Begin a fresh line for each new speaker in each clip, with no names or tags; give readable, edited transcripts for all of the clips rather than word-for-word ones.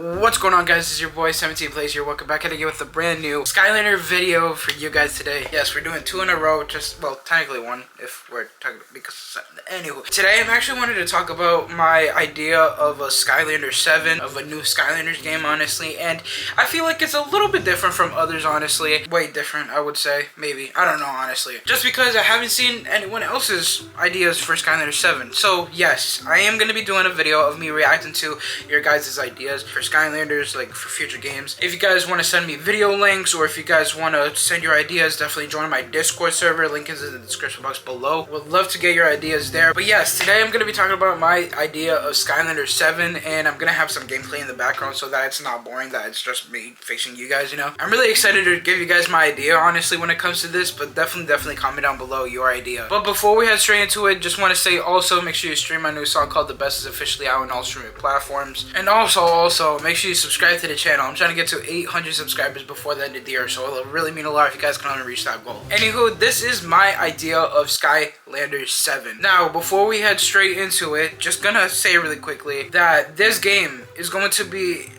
What's going on, guys? This is your boy 17 Plays here. Welcome back again with a brand new Skylander video for you guys today. Yes, we're doing two in a row, well, technically one if we're talking, because anywho. Today I'm actually wanted to talk about my idea of a Skylanders 7, of a new Skylanders game, honestly, and I feel like it's a little bit different from others, honestly. Way different, I would say, maybe. I don't know, honestly. Just because I haven't seen anyone else's ideas for Skylanders 7. So, yes, I am going to be doing a video of me reacting to your guys' ideas for Skylanders, like for future games. If you guys want to send me video links, or if you guys want to send your ideas, definitely join my Discord server. Link is in the description box below. Would love to get your ideas there. But yes, today I'm going to be talking about my idea of Skylanders 7, and I'm going to have some gameplay in the background so that it's not boring, that it's just me facing you guys, you know. I'm really excited to give you guys my idea, honestly, when it comes to this, but definitely comment down below your idea. But before we head straight into it, just want to say also, make sure you stream my new song called The Best is officially out on all streaming platforms. And also, make sure you subscribe to the channel. I'm trying to get to 800 subscribers before the end of the year, so it'll really mean a lot if you guys can only reach that goal. Anywho, this is my idea of Skylanders 7. Now, before we head straight into it, just gonna say really quickly that this game is going to be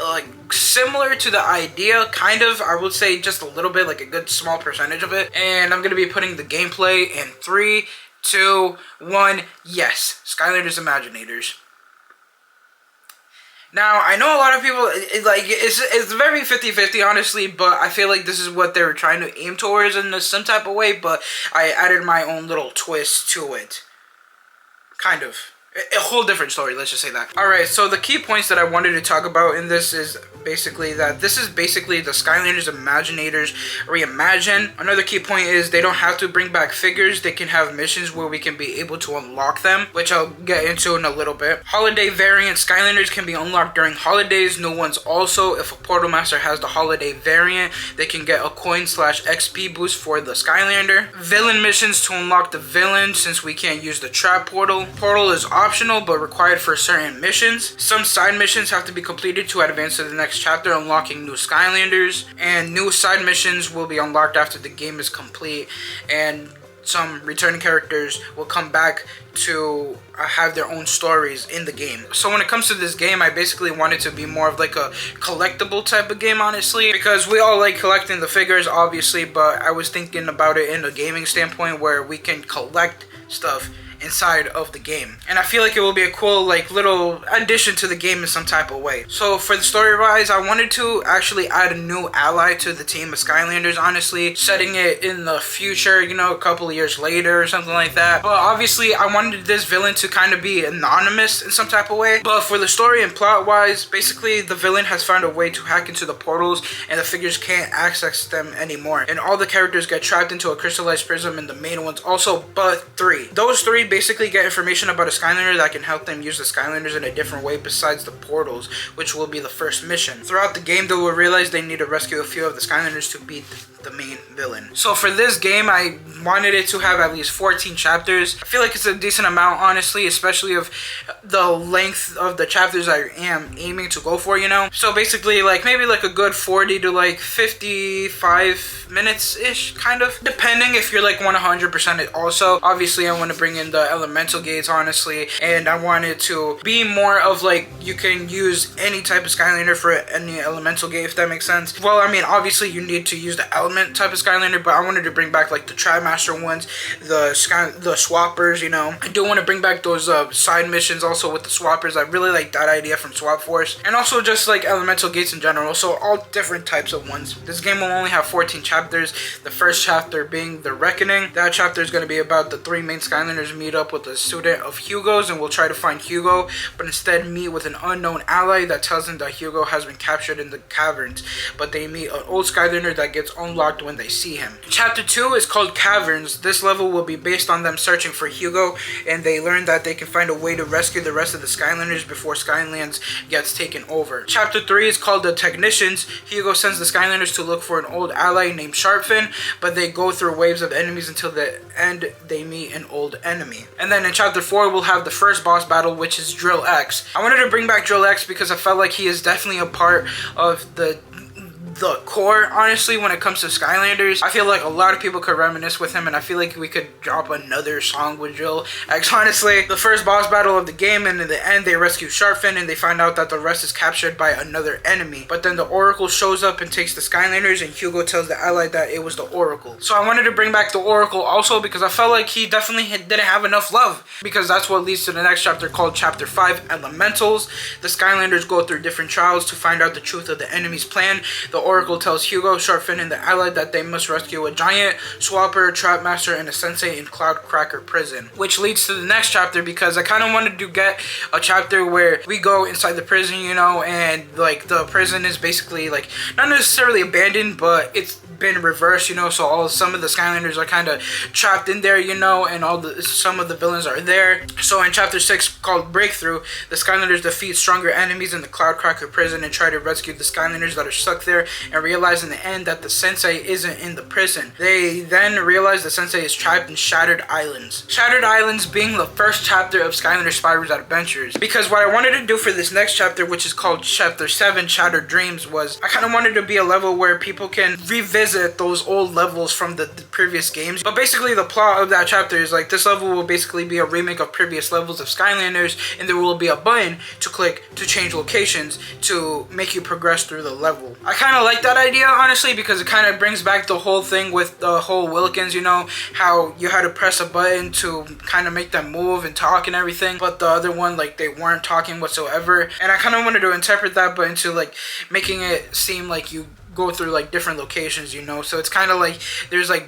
like similar to the idea, kind of. I would say just a little bit, like a good small percentage of it. And I'm gonna be putting the gameplay in 3, 2, 1. Yes, Skylanders Imaginators. Now, I know a lot of people, it's very 50-50, honestly, but I feel like this is what they were trying to aim towards in some type of way, but I added my own little twist to it. Kind of. A whole different story, let's just say that. Alright, so the key points that I wanted to talk about in this is basically that this is basically the Skylanders Imaginators reimagine. Another key point is they don't have to bring back figures. They can have missions where we can be able to unlock them, which I'll get into in a little bit. Holiday variant Skylanders can be unlocked during holidays. New ones also. If a Portal Master has the holiday variant, they can get a coin/XP boost for the Skylander. Villain missions to unlock the villain, since we can't use the trap portal. Portal is optional but required for certain missions. Some side missions have to be completed to advance to the next chapter, unlocking new Skylanders, and new side missions will be unlocked after the game is complete, and some returning characters will come back to have their own stories in the game. So when it comes to this game, I basically want it to be more of like a collectible type of game, honestly, because we all like collecting the figures, obviously, but I was thinking about it in a gaming standpoint where we can collect stuff inside of the game, and I feel like it will be a cool like little addition to the game in some type of way. So for the story wise, I wanted to actually add a new ally to the team of Skylanders, honestly, setting it in the future, you know, a couple of years later or something like that. But obviously I wanted this villain to kind of be anonymous in some type of way. But for the story and plot wise, basically the villain has found a way to hack into the portals, and the figures can't access them anymore, and all the characters get trapped into a crystallized prism, and the main ones also, but those three basically get information about a Skylander that can help them use the Skylanders in a different way besides the portals, which will be the first mission. Throughout the game, they will realize they need to rescue a few of the Skylanders to beat the main villain. So for this game, I wanted it to have at least 14 chapters. I feel like it's a decent amount, honestly, especially of the length of the chapters I am aiming to go for, you know. So basically, like maybe like a good 40 to like 55 minutes-ish, kind of, depending if you're like 100% it. Also, obviously, I want to bring in the elemental gates, honestly, and I want it to be more of like you can use any type of Skylander for any elemental gate, if that makes sense. Well, I mean, obviously you need to use the element type of Skylander, but I wanted to bring back like the Tri-Master ones, the swappers, you know. I do want to bring back those side missions also with the swappers. I really like that idea from Swap Force, and also just like elemental gates in general, so all different types of ones. This game will only have 14 chapters, the first chapter being The Reckoning. That chapter is going to be about the three main Skylanders meet up with a student of Hugo's and will try to find Hugo, but instead meet with an unknown ally that tells them that Hugo has been captured in the caverns, but they meet an old Skylander that gets unlocked when they see him. Chapter 2 is called Caverns. This level will be based on them searching for Hugo, and they learn that they can find a way to rescue the rest of the Skylanders before Skylands gets taken over. Chapter 3 is called The Technicians. Hugo sends the Skylanders to look for an old ally named Sharpfin, but they go through waves of enemies until the end they meet an old enemy. And then in chapter 4, we'll have the first boss battle, which is Drill X. I wanted to bring back Drill X because I felt like he is definitely a part of the the core, honestly, when it comes to Skylanders. I feel like a lot of people could reminisce with him, and I feel like we could drop another song with Jill. Honestly, the first boss battle of the game, and in the end, they rescue Sharkfin, and they find out that the rest is captured by another enemy. But then the Oracle shows up and takes the Skylanders, and Hugo tells the ally that it was the Oracle. So I wanted to bring back the Oracle also because I felt like he definitely didn't have enough love, because that's what leads to the next chapter called Chapter 5, Elementals. The Skylanders go through different trials to find out the truth of the enemy's plan. The Oracle tells Hugo, Sharkfin, and the ally that they must rescue a giant, Swapper, Trapmaster, and a sensei in Cloudcracker prison. Which leads to the next chapter, because I kind of wanted to get a chapter where we go inside the prison, you know, and like the prison is basically like not necessarily abandoned, but it's been reversed, you know, so some of the Skylanders are kind of trapped in there, you know, and some of the villains are there. So in chapter 6 called Breakthrough, the Skylanders defeat stronger enemies in the Cloudcracker prison and try to rescue the Skylanders that are stuck there, and realize in the end that the sensei isn't in the prison. They then realize the sensei is trapped in Shattered Islands. Shattered Islands being the first chapter of Skylanders Spyro's Adventures, because what I wanted to do for this next chapter, which is called chapter 7, Shattered Dreams, was I kind of wanted to be a level where people can revisit those old levels from the previous games. But basically the plot of that chapter is like this level will basically be a remake of previous levels of Skylanders, and there will be a button to click to change locations to make you progress through the level. I kind of like that idea, honestly, because it kind of brings back the whole thing with the whole Wilkins, you know, how you had to press a button to kind of make them move and talk and everything, but the other one, like, they weren't talking whatsoever. And I kind of wanted to interpret that but into like making it seem like you go through like different locations, you know, so it's kind of like there's like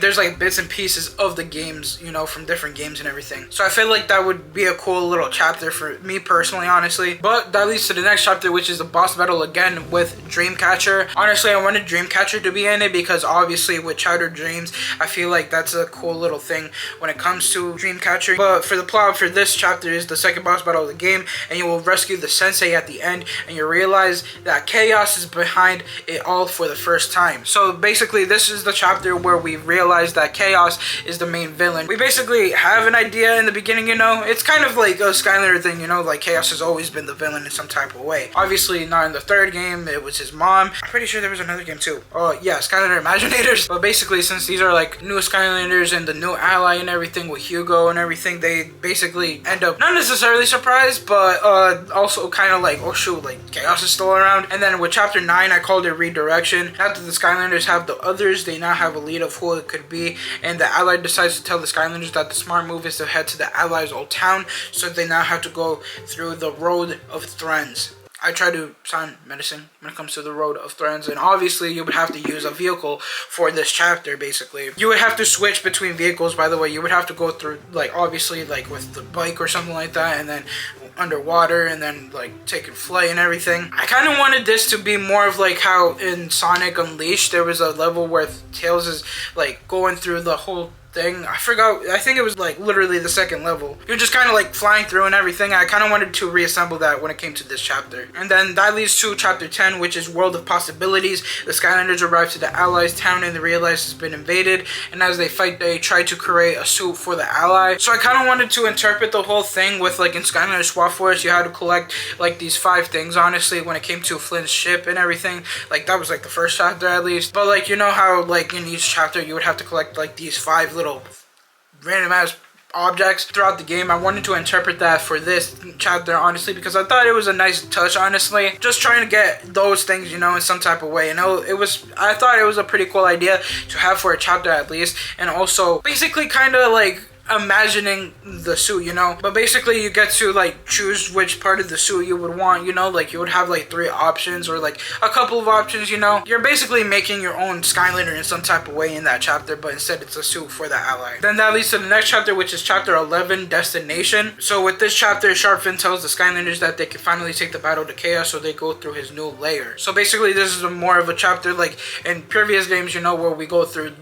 there's like bits and pieces of the games, you know, from different games and everything. So I feel like that would be a cool little chapter for me personally, honestly. But that leads to the next chapter, which is the boss battle again with Dreamcatcher. Honestly, I wanted Dreamcatcher to be in it because obviously with Shattered Dreams, I feel like that's a cool little thing when it comes to Dreamcatcher. But for the plot for this chapter is the second boss battle of the game, and you will rescue the sensei at the end, and you realize that Chaos is behind it all for the first time. So basically this is the chapter where we realize that Chaos is the main villain. We basically have an idea in the beginning, you know, it's kind of like a Skylander thing, you know, like Chaos has always been the villain in some type of way. Obviously not in the third game, it was his mom. I'm pretty sure there was another game too. Oh yeah, Skylander Imaginators. But basically since these are like new Skylanders and the new ally and everything with Hugo and everything, they basically end up not necessarily surprised, but also kind of like, oh shoot, like Chaos is still around. And then with chapter 9, I called it Redirection. Now that the Skylanders have the others, they now have a lead of who it could be, and the ally decides to tell the Skylanders that the smart move is to head to the allies' old town, so they now have to go through the Road of Thorns. I try to sound menacing when it comes to the Road of Thorns, and obviously you would have to use a vehicle for this chapter. Basically you would have to switch between vehicles, by the way. You would have to go through, like, obviously like with the bike or something like that, and then underwater, and then like taking flight and everything. I kind of wanted this to be more of like how in Sonic Unleashed there was a level where Tails is like going through the whole thing. I forgot, I think it was like literally the second level. You're just kind of like flying through and everything. I kind of wanted to reassemble that when it came to this chapter. And then that leads to chapter 10, which is World of Possibilities. The Skylanders arrive to the Allies town and they realize it's been invaded, and as they fight they try to create a suit for the ally. So I kind of wanted to interpret the whole thing with like in Skylanders Swap Force you had to collect like these 5 things, honestly, when it came to Flynn's ship and everything. Like that was like the first chapter at least. But like, you know how like in each chapter you would have to collect like these 5 little random ass objects throughout the game. I wanted to interpret that for this chapter, honestly, because I thought it was a nice touch, honestly. Just trying to get those things, you know, in some type of way. You know, I thought it was a pretty cool idea to have for a chapter at least, and also basically kind of like imagining the suit, you know. But basically you get to like choose which part of the suit you would want, you know, like you would have like 3 options or like a couple of options, you know. You're basically making your own Skylander in some type of way in that chapter, but instead it's a suit for the ally. Then that leads to the next chapter, which is chapter 11, Destination. So with this chapter, Sharkfin tells the Skylanders that they can finally take the battle to Chaos, so they go through his new lair. So basically this is more of a chapter like in previous games, you know, where we go through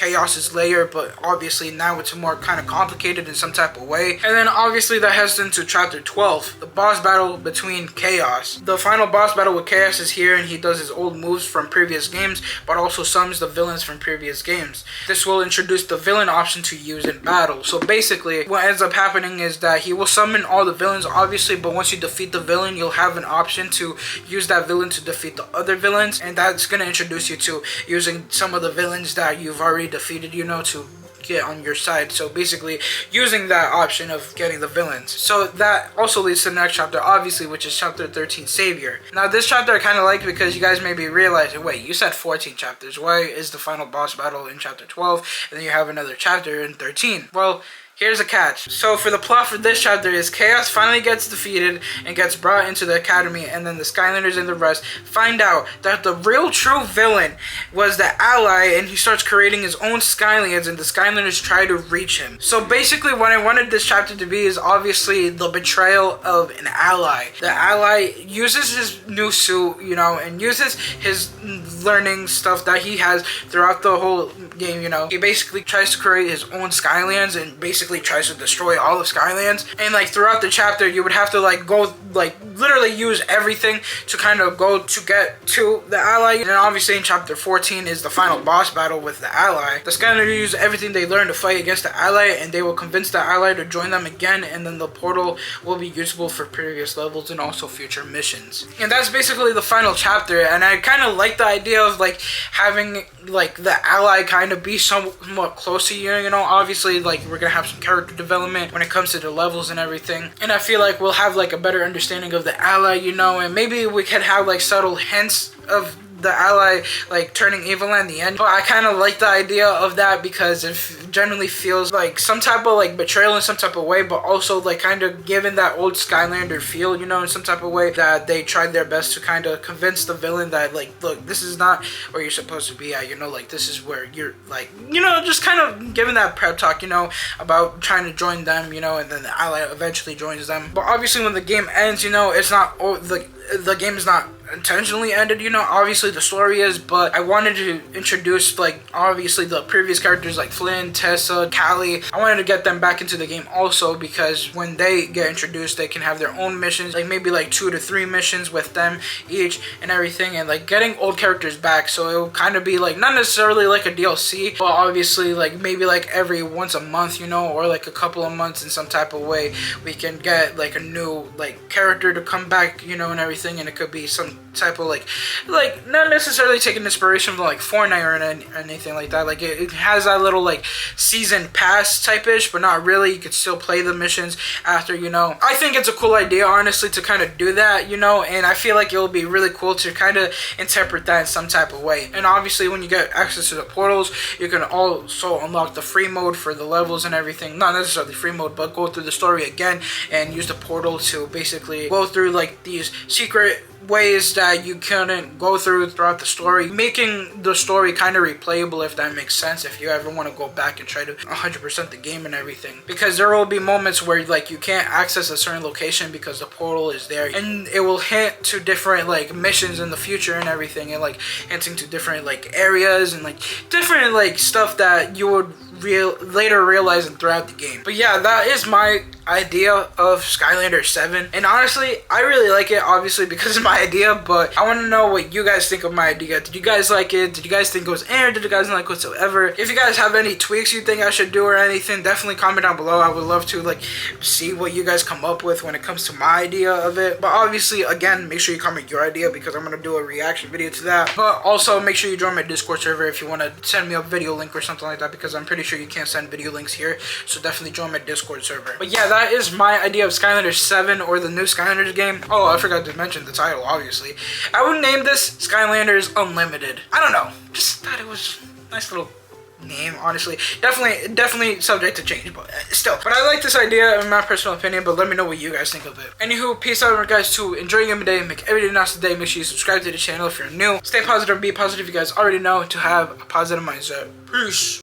Chaos's lair, but obviously now it's more kind of complicated in some type of way. And then obviously that heads into chapter 12, the boss battle between Chaos. The final boss battle with Chaos is here, and he does his old moves from previous games, but also summons the villains from previous games. This will introduce the villain option to use in battle. So basically what ends up happening is that he will summon all the villains obviously, but once you defeat the villain, you'll have an option to use that villain to defeat the other villains, and that's going to introduce you to using some of the villains that you've already defeated, you know, to get on your side. So basically using that option of getting the villains. So that also leads to the next chapter obviously, which is chapter 13, Savior. Now this chapter I kind of like because you guys may be realizing, wait, you said 14 chapters, why is the final boss battle in chapter 12 and then you have another chapter in 13? Well, here's a catch. So for the plot for this chapter is Chaos finally gets defeated and gets brought into the academy, and then the Skylanders and the rest find out that the real true villain was the Ally, and he starts creating his own Skylands, and the Skylanders try to reach him. So basically what I wanted this chapter to be is obviously the betrayal of an ally. The Ally uses his new suit, you know, and uses his learning stuff that he has throughout the whole game, you know. He basically tries to create his own Skylands and basically tries to destroy all of Skylands. And like throughout the chapter you would have to like go like literally use everything to kind of go to get to the Ally. And then obviously in chapter 14 is the final boss battle with the Ally. The Skylanders use everything they learned to fight against the Ally, and they will convince the Ally to join them again, and then the portal will be usable for previous levels and also future missions. And that's basically the final chapter, and I kind of like the idea of like having like the Ally kind of be somewhat close to you, you know. Obviously like we're gonna have some character development when it comes to the levels and everything, and I feel like we'll have like a better understanding of the Ally, you know, and maybe we can have like subtle hints of the Ally like turning evil in the end. But I kind of like the idea of that because it generally feels like some type of like betrayal in some type of way, but also like kind of giving that old Skylander feel, you know, in some type of way that they tried their best to kind of convince the villain that like, look, this is not where you're supposed to be at, you know, like this is where you're like, you know, just kind of giving that prep talk, you know, about trying to join them, you know, and then the Ally eventually joins them. But obviously when the game ends, you know, it's not the game is not intentionally ended, you know. Obviously the story is, but I wanted to introduce like obviously the previous characters like Flynn, Tessa, Callie. I wanted to get them back into the game also because when they get introduced they can have their own missions, like maybe like 2 to 3 missions with them each and everything, and like getting old characters back. So it'll kind of be like not necessarily like a DLC, but obviously like maybe like every once a month, you know, or like a couple of months in some type of way we can get like a new like character to come back, you know, and everything. And it could be some type of like not necessarily taking inspiration from like Fortnite or anything like that. Like it has that little like season pass type-ish, but not really. You could still play the missions after, you know. I think it's a cool idea honestly to kind of do that, you know, and I feel like it'll be really cool to kind of interpret that in some type of way. And obviously when you get access to the portals you can also unlock the free mode for the levels and everything. Not necessarily free mode, but go through the story again and use the portal to basically go through like these secret ways that you couldn't go through throughout the story, making the story kind of replayable, if that makes sense, if you ever want to go back and try to 100% the game and everything. Because there will be moments where like you can't access a certain location because the portal is there, and it will hint to different like missions in the future and everything, and like hinting to different like areas and like different like stuff that you would later realizing throughout the game. But yeah, that is my idea of Skylanders 7, and honestly I really like it, obviously because it's my idea, but I want to know what you guys think of my idea. Did you guys like it? Did you guys think it was air? Did you guys not like whatsoever? If you guys have any tweaks you think I should do or anything, definitely comment down below. I would love to like see what you guys come up with when it comes to my idea of it. But obviously again, make sure you comment your idea because I'm going to do a reaction video to that. But also make sure you join my Discord server if you want to send me a video link or something like that, because I'm pretty sure you can't send video links here, so definitely join my Discord server. But yeah, that is my idea of Skylanders 7, or the new Skylanders game. Oh, I forgot to mention the title, obviously. I would name this Skylanders Unlimited. I don't know, just thought it was a nice little name, honestly. Definitely subject to change, but still. But I like this idea in my personal opinion, but let me know what you guys think of it. Anywho, peace out guys, to enjoy your day, make every day nice today. Make sure you subscribe to the channel if you're new. Stay positive, be positive, you guys already know, to have a positive mindset. Peace.